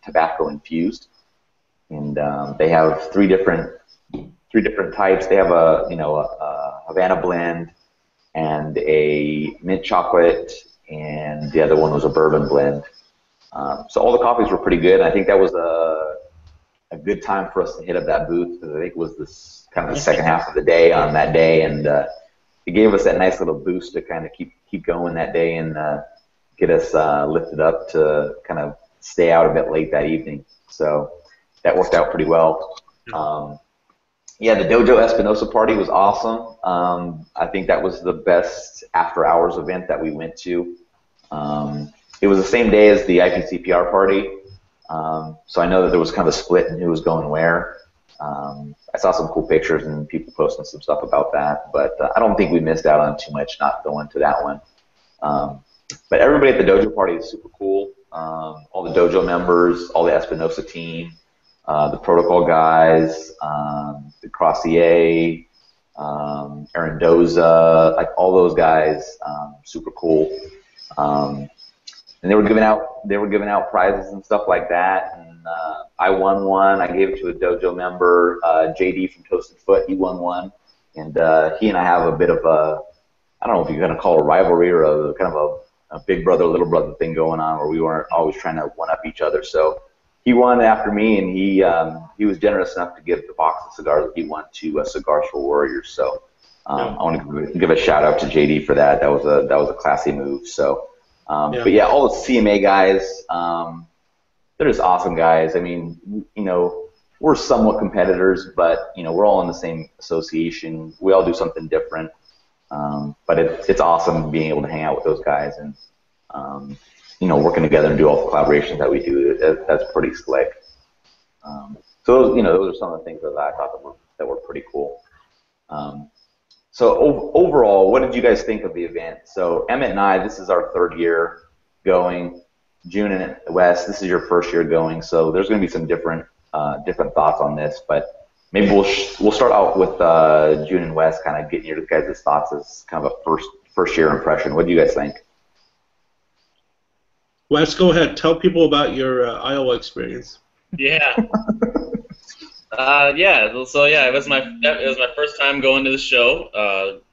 tobacco infused. And they have three different types. They have a Havana blend and a mint chocolate, and the other one was a bourbon blend. So all the coffees were pretty good. And I think that was a good time for us to hit up that booth because I think it was this kind of the second half of the day on that day, and it gave us that nice little boost to kind of keep going that day and get us lifted up to kind of stay out a bit late that evening. So that worked out pretty well. Yeah, the Dojo Espinosa party was awesome. I think that was the best after-hours event that we went to. It was the same day as the IPCPR party, so I know that there was kind of a split in who was going where. I saw some cool pictures and people posting some stuff about that, but I don't think we missed out on too much not going to that one. But everybody at the Dojo party is super cool. All the Dojo members, all the Espinosa team, the protocol guys, the Crossier, Aaron Doza, like all those guys, super cool. And they were giving out prizes and stuff like that. And I won one. I gave it to a dojo member, JD from Toasted Foot. He won one, and he and I have a bit of I don't know if you're gonna call it a rivalry or a kind of a big brother, little brother thing going on, where we weren't always trying to one up each other. So he won after me, and he was generous enough to give the box of cigars that he won to Cigars for Warriors. So I want to give a shout out to JD for that. That was a classy move. So. But yeah, all the CMA guys, they're just awesome guys. I mean, we're somewhat competitors, but we're all in the same association. We all do something different. But it's awesome being able to hang out with those guys and working together and do all the collaborations that we do. That's pretty slick. So those are some of the things that I thought that were pretty cool. So overall, what did you guys think of the event? So Emmett and I, this is our third year going. Jiunn and Wes, this is your first year going. So there's going to be some different thoughts on this, but maybe we'll start out with Jiunn and Wes, kind of getting your guys' thoughts as kind of a first year impression. What do you guys think?
Wes, go ahead. Tell people about your Iowa experience.
Yeah. So it was my first time going to the show.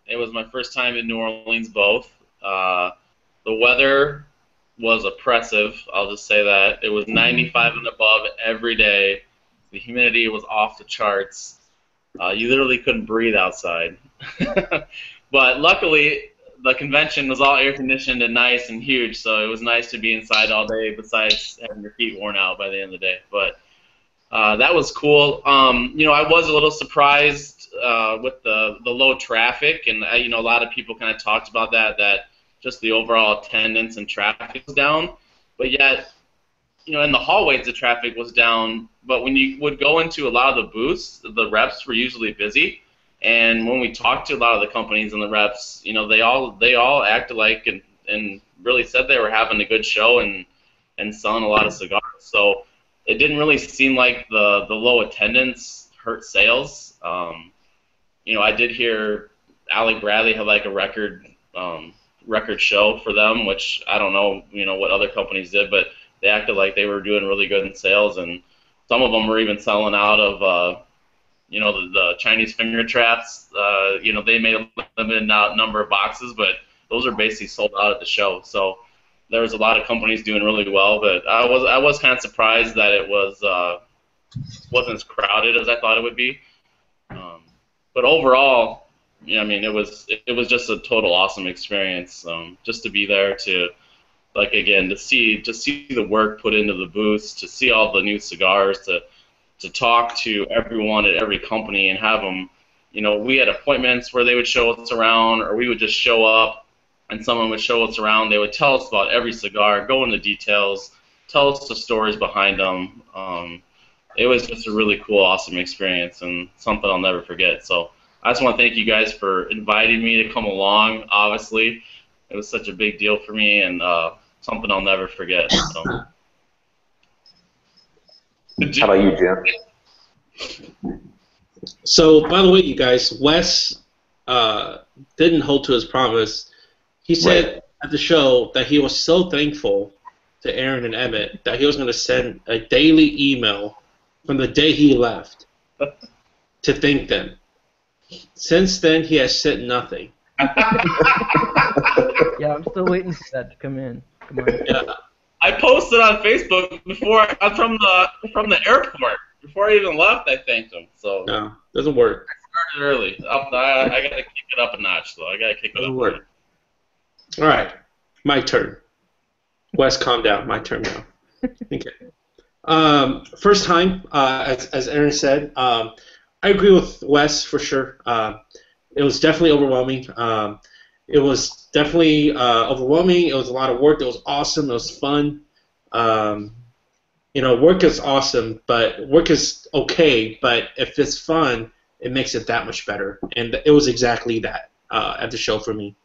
It was my first time in New Orleans both. The weather was oppressive, I'll just say that. It was 95 and above every day. The humidity was off the charts. You literally couldn't breathe outside. But luckily, the convention was all air conditioned and nice and huge, so it was nice to be inside all day besides having your feet worn out by the end of the day. But that was cool. I was a little surprised with the low traffic, and a lot of people kind of talked about that just the overall attendance and traffic was down. But yet, in the hallways the traffic was down. But when you would go into a lot of the booths, the reps were usually busy. And when we talked to a lot of the companies and the reps, they all acted like and really said they were having a good show and selling a lot of cigars. So it didn't really seem like the low attendance hurt sales. I did hear Alec Bradley had like a record show for them, which I don't know, what other companies did, but they acted like they were doing really good in sales, and some of them were even selling out of, the Chinese finger traps. They made a limited number of boxes, but those are basically sold out at the show. So there was a lot of companies doing really well, but I was kind of surprised that it wasn't as crowded as I thought it would be. But overall, I mean, it was just a total awesome experience. Just to be there to like again to see the work put into the booths, to see all the new cigars, to talk to everyone at every company and have them. You know, we had appointments where they would show us around, or we would just show up and someone would show us around. They would tell us about every cigar, go into details, tell us the stories behind them. It was just a really cool, awesome experience and something I'll never forget. So I just want to thank you guys for inviting me to come along. Obviously, it was such a big deal for me and something I'll never forget. So.
How about you, Jim?
So, by the way, you guys, Wes didn't hold to his promise. He said at the show that he was so thankful to Aaron and Emmett that he was going to send a daily email from the day he left to thank them. Since then, he has sent nothing.
Yeah, I'm still waiting for that to come in. Come on.
Yeah.
I posted on Facebook before from the airport. Before I even left, I thanked him. So
No, doesn't work.
I started early. I got to kick it up a notch, though. I got to kick it
Doesn't
up.
work. All right, my turn. Wes, calm down. My turn now. Okay. First time, as Aaron said, I agree with Wes for sure. It was definitely overwhelming. It was definitely overwhelming. It was a lot of work. It was awesome. It was fun. You know, work is awesome, but work is okay. But if it's fun, it makes it that much better. And it was exactly that at the show for me.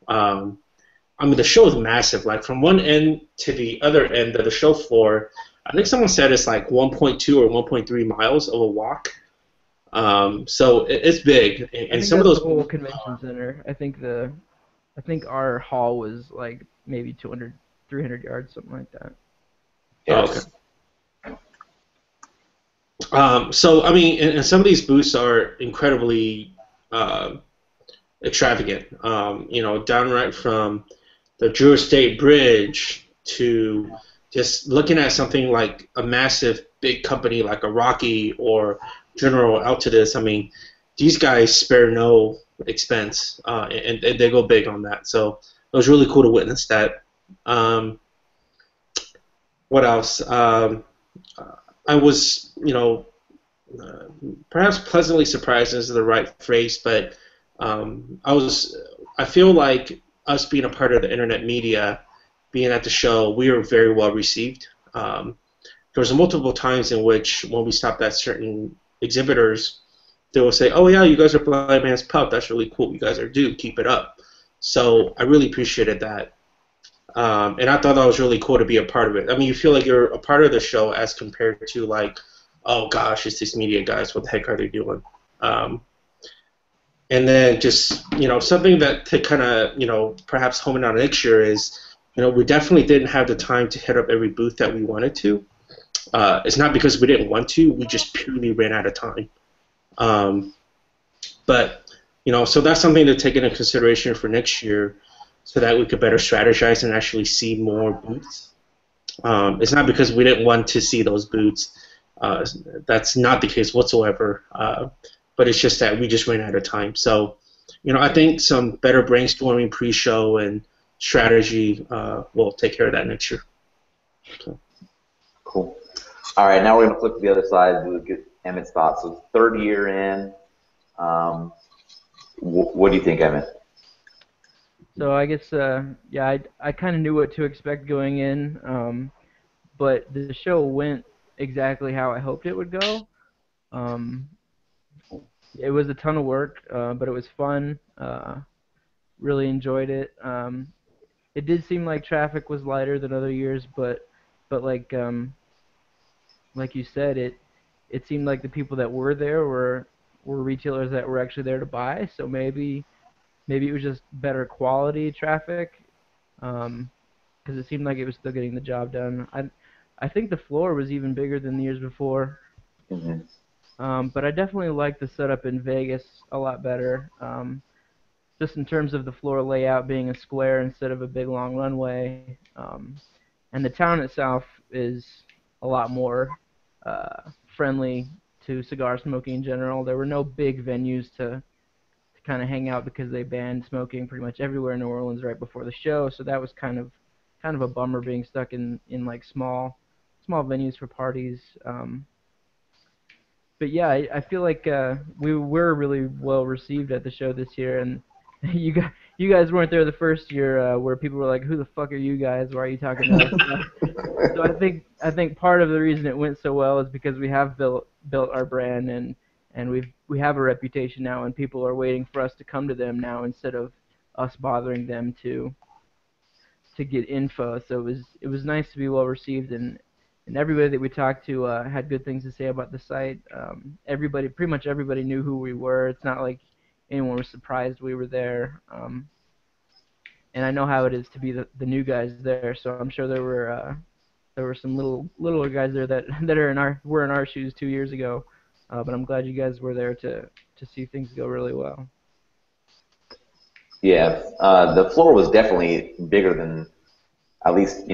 I mean, the show is massive. Like from one end to the other end of the show floor, I think someone said it's like 1.2 or 1.3 miles of a walk. So it's big, and some of those
the whole convention center. I think our hall was like maybe 200, 300 yards, something like that.
Yes.
Okay. So I mean, and some of these booths are incredibly extravagant. You know, downright from the Drew Estate Bridge to just looking at something like a massive big company like a Rocky or General Altadis. I mean, these guys spare no expense, and they go big on that. So it was really cool to witness that. What else? I was, you know, perhaps pleasantly surprised is the right phrase, but I feel like us being a part of the internet media, being at the show, we were very well received. There was multiple times in which when we stopped at certain exhibitors, they will say, "Oh yeah, you guys are Blind Man's Pup. That's really cool. You guys are due. Keep it up." So I really appreciated that, and I thought that was really cool to be a part of it. I mean, you feel like you're a part of the show as compared to like, oh gosh, it's these media guys. What the heck are they doing? And then just, you know, something that to kind of, you know, perhaps hone in on next year is, you know, we definitely didn't have the time to hit up every booth that we wanted to. It's not because we didn't want to, we just purely ran out of time. But, you know, so that's something to take into consideration for next year so that we could better strategize and actually see more booths. It's not because we didn't want to see those booths. That's not the case whatsoever. But it's just that we just ran out of time. So, you know, I think some better brainstorming pre-show and strategy will take care of that next year. So.
Cool. All right, now we're going to flip to the other side. We'll get Emmett's thoughts. So third year in, what do you think, Emmett?
So I guess, yeah, I kind of knew what to expect going in, but the show went exactly how I hoped it would go. It was a ton of work, but it was fun. Really enjoyed it. It did seem like traffic was lighter than other years, but like you said, it seemed like the people that were there were retailers that were actually there to buy. So maybe it was just better quality traffic, because it seemed like it was still getting the job done. I think the floor was even bigger than the years before.
Mm-hmm.
But I definitely like the setup in Vegas a lot better, just in terms of the floor layout being a square instead of a big long runway. And the town itself is a lot more friendly to cigar smoking in general. There were no big venues to kind of hang out because they banned smoking pretty much everywhere in New Orleans right before the show. So that was kind of a bummer being stuck in like small venues for parties. But yeah, I feel like we were really well received at the show this year, and you guys weren't there the first year where people were like, "Who the fuck are you guys? Why are you talking to us?" So I think part of the reason it went so well is because we have built our brand, and we have a reputation now, and people are waiting for us to come to them now instead of us bothering them to get info. So it was nice to be well received, and everybody that we talked to had good things to say about the site. Pretty much everybody knew who we were. It's not like anyone was surprised we were there. And I know how it is to be the new guys there, so I'm sure there were some littler guys there that were in our shoes 2 years ago. But I'm glad you guys were there to see things go really well.
Yeah, the floor was definitely bigger than, at least,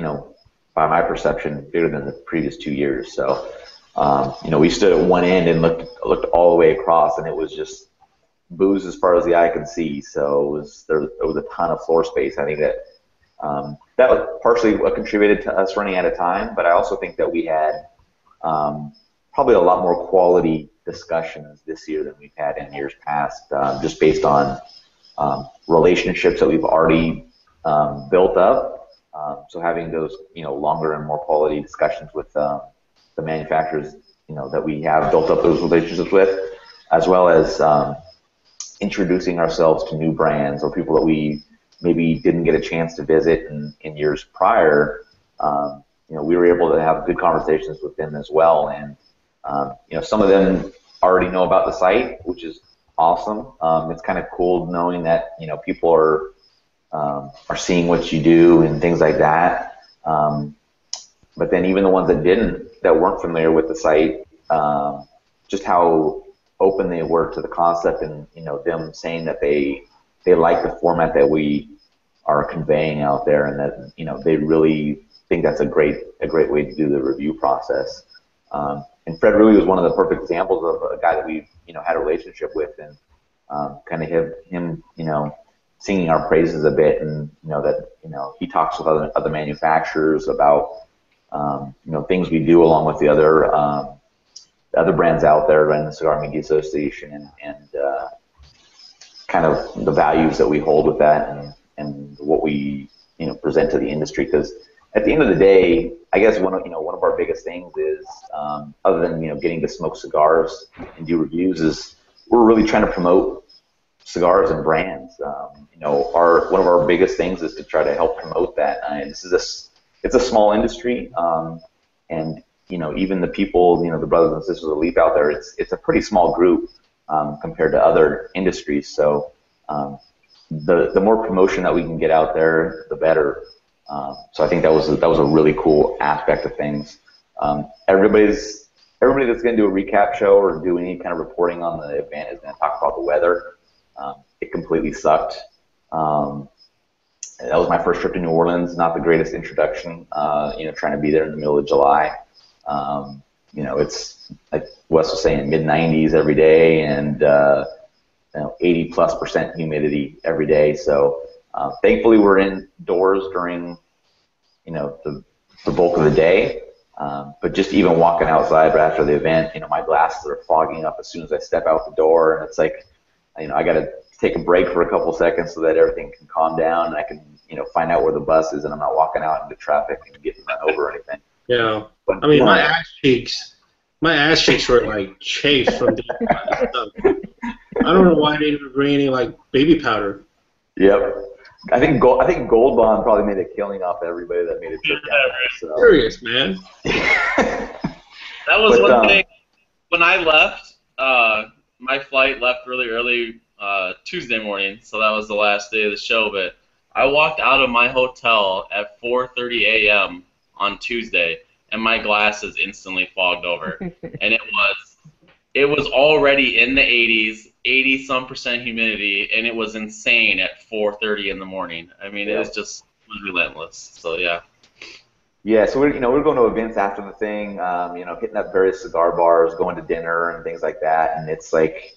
by my perception, bigger than the previous 2 years. So, we stood at one end and looked all the way across, and it was just booze as far as the eye could see. So there was a ton of floor space. I think that that was partially what contributed to us running out of time, but I also think that we had probably a lot more quality discussions this year than we've had in years past, just based on relationships that we've already built up. So having those, longer and more quality discussions with the manufacturers, that we have built up those relationships with, as well as introducing ourselves to new brands or people that we maybe didn't get a chance to visit in years prior. We were able to have good conversations with them as well, and some of them already know about the site, which is awesome. It's kind of cool knowing that people are seeing what you do and things like that. But then even the ones that weren't familiar with the site, just how open they were to the concept, and them saying that they like the format that we are conveying out there, and that they really think that's a great way to do the review process. And Fred really was one of the perfect examples of a guy that we've had a relationship with, and kind of him singing our praises a bit, and that he talks with other manufacturers about things we do along with the other brands out there running the Cigar Media Association, and kind of the values that we hold with that, and what we present to the industry. Because at the end of the day, I guess one of our biggest things is, other than getting to smoke cigars and do reviews, is we're really trying to promote cigars and brands. One of our biggest things is to try to help promote that. It's a small industry, and even the people, the brothers and sisters of Leap out there, it's a pretty small group compared to other industries. So the more promotion that we can get out there, the better. So I think that was a really cool aspect of things. Everybody that's going to do a recap show or do any kind of reporting on the event is going to talk about the weather. It completely sucked. That was my first trip to New Orleans. Not the greatest introduction. Trying to be there in the middle of July. It's like Wes was saying, mid-90s every day, and 80+% humidity every day. So thankfully we're indoors during the bulk of the day. But just even walking outside right after the event, my glasses are fogging up as soon as I step out the door, and it's like, I got to take a break for a couple seconds so that everything can calm down, and I can find out where the bus is, and I'm not walking out into traffic and getting run over or anything.
Yeah, but, my ass cheeks were like chafed from the stuff. I don't know why they didn't bring any like baby powder.
Yep. I think Gold Bond probably made a killing off everybody that made a trip down there. So.
Serious, man.
That was one thing. When I left, my flight left really early Tuesday morning, so that was the last day of the show. But I walked out of my hotel at 4:30 a.m. on Tuesday, and my glasses instantly fogged over. And it was already in the 80s, 80-some% humidity, and it was insane at 4:30 in the morning. I mean, it was relentless. So yeah.
Yeah, so we're going to events after the thing, hitting up various cigar bars, going to dinner and things like that, and it's like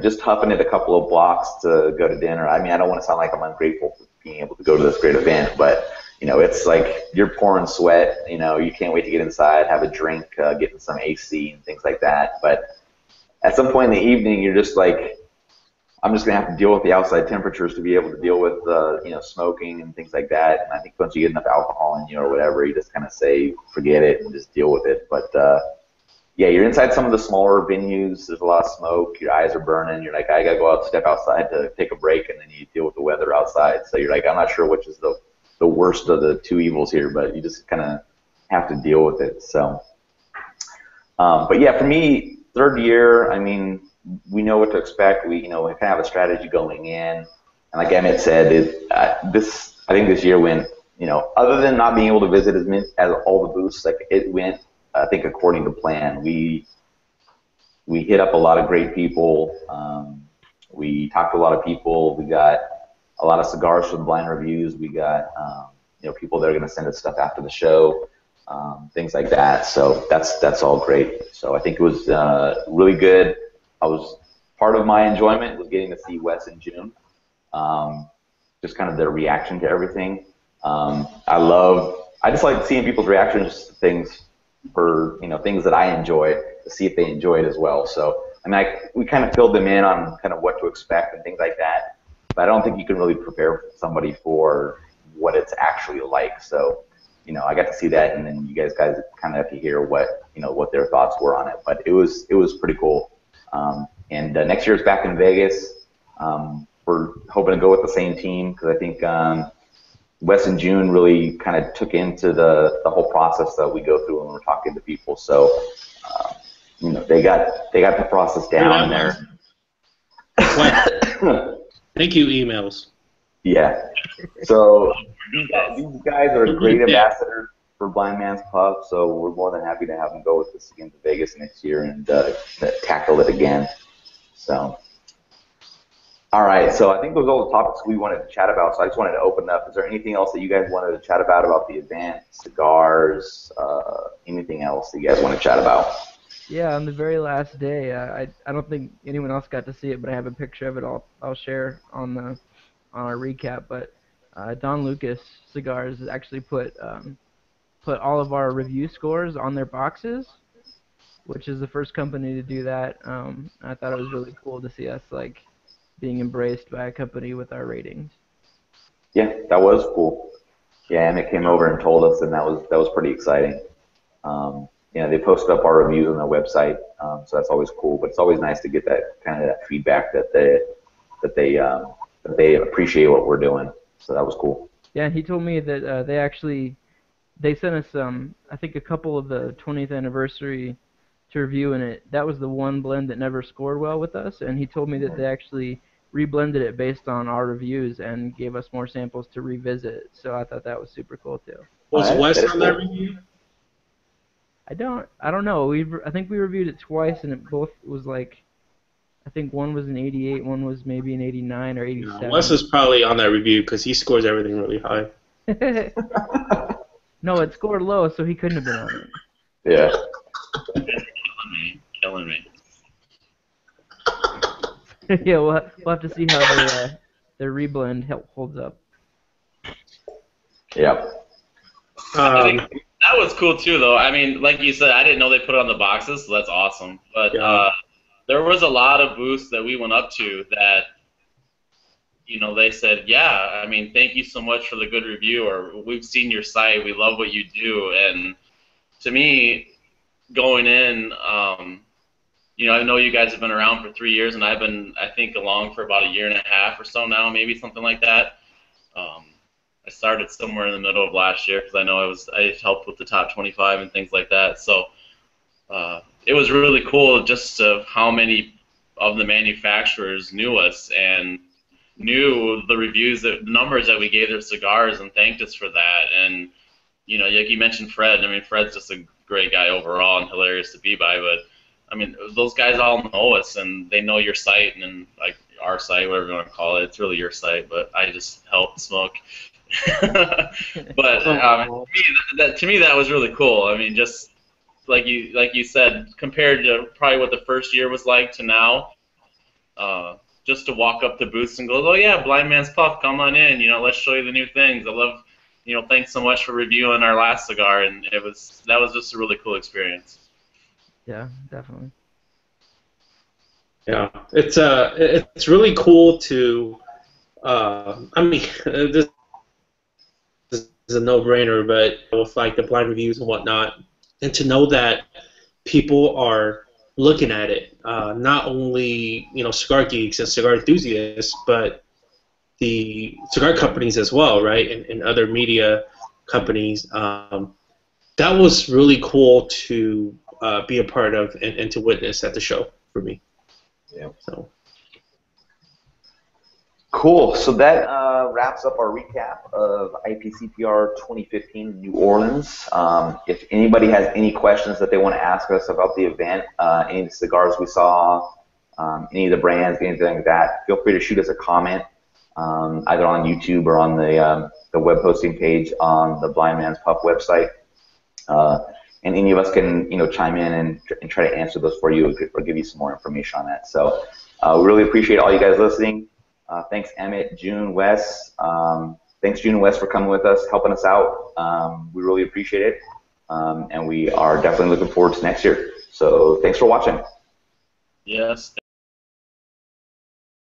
just huffing it a couple of blocks to go to dinner. I mean, I don't want to sound like I'm ungrateful for being able to go to this great event, but it's like you're pouring sweat. You can't wait to get inside, have a drink, get in some AC and things like that. But at some point in the evening, you're just like, I'm just gonna have to deal with the outside temperatures to be able to deal with smoking and things like that. And I think once you get enough alcohol in you or whatever, you just kind of say forget it and just deal with it. But yeah, you're inside some of the smaller venues. There's a lot of smoke. Your eyes are burning. You're like, I gotta go out, step outside to take a break, and then you deal with the weather outside. So you're like, I'm not sure which is the worst of the two evils here, but you just kind of have to deal with it. So, but yeah, for me, third year, I mean, we know what to expect. We kind of have a strategy going in, and like Emmett said, I think this year went, other than not being able to visit as all the booths, like it went, I think, according to plan. We hit up a lot of great people. We talked to a lot of people. We got a lot of cigars from blind reviews. We got people that are going to send us stuff after the show, things like that. So that's all great. So I think it was really good. Part of my enjoyment was getting to see Wes and Jiunn, just kind of their reaction to everything. I just like seeing people's reactions to things for things that I enjoy, to see if they enjoy it as well. So I mean, we kind of filled them in on kind of what to expect and things like that. But I don't think you can really prepare somebody for what it's actually like. So I got to see that, and then you guys kind of have to hear what their thoughts were on it. But it was pretty cool. And next year is back in Vegas. We're hoping to go with the same team because I think Wes and Jiunn really kind of took into the whole process that we go through when we're talking to people. So they got the process down there.
Thank you, emails.
Yeah. So these guys are great ambassadors for Blind Man's Pub, so we're more than happy to have them go with us again to Vegas next year and tackle it again. So, all right. So I think those are all the topics we wanted to chat about. So I just wanted to open up. Is there anything else that you guys wanted to chat about the event, cigars, anything else that you guys want to chat about?
Yeah, on the very last day, I don't think anyone else got to see it, but I have a picture of it. I'll share on our recap. But Don Lucas Cigars actually put all of our review scores on their boxes, which is the first company to do that. I thought it was really cool to see us being embraced by a company with our ratings.
Yeah, that was cool. Yeah, Emmett came over and told us, and that was pretty exciting. They posted up our reviews on their website, so that's always cool. But it's always nice to get that kind of feedback that they appreciate what we're doing. So that was cool.
Yeah, and he told me that they sent us I think a couple of the 20th anniversary to review, and that was the one blend that never scored well with us. And he told me that they actually reblended it based on our reviews and gave us more samples to revisit. So I thought that was super cool too.
Was Wes on that review?
I don't know. I think we reviewed it twice, and it both was I think one was an 88, one was maybe an 89 or 87.
No, Wes is probably on that review because he scores everything really high.
No, it scored low, so he couldn't have been on it.
Yeah.
Killing me.
Yeah, we'll have to see how their reblend holds up.
Yeah.
I think that was cool too, though. I mean, like you said, I didn't know they put it on the boxes, so that's awesome. But there was a lot of booths that we went up to that, they said, yeah, I mean, thank you so much for the good review, or we've seen your site, we love what you do. And to me, going in, I know you guys have been around for 3 years, and I've been, I think, along for about a year and a half or so now, maybe something like that. I started somewhere in the middle of last year because I know I helped with the top 25 and things like that. So it was really cool just how many of the manufacturers knew us and knew the numbers that we gave their cigars and thanked us for that. And like you mentioned Fred. I mean, Fred's just a great guy overall and hilarious to be by. But I mean, those guys all know us and they know your site and our site, whatever you want to call it. It's really your site, but I just help smoke. But to me, that was really cool. I mean, just like you said, compared to probably what the first year was like to now, just to walk up to booths and go, oh yeah, Blind Man's Puff, come on in. You know, let's show you the new things. I love, you know, thanks so much for reviewing our last cigar, and that was just a really cool experience.
Yeah, definitely.
Yeah, it's really cool to. I mean, this is a no-brainer, but with like the blind reviews and whatnot, and to know that people are looking at it, not only cigar geeks and cigar enthusiasts, but the cigar companies as well, right, and other media companies. That was really cool to be a part of and to witness at the show for me.
Yeah.
So.
Cool. So that wraps up our recap of IPCPR 2015 in New Orleans. If anybody has any questions that they want to ask us about the event, any of the cigars we saw, any of the brands, anything like that, feel free to shoot us a comment either on YouTube or on the web hosting page on the Blind Man's Puff website. And any of us can chime in and try to answer those for you or give you some more information on that. So we really appreciate all you guys listening. Thanks, Emmett, Jiunn, Wes. Thanks, Jiunn and Wes, for coming with us, helping us out. We really appreciate it. And we are definitely looking forward to next year. So thanks for watching.
Yes.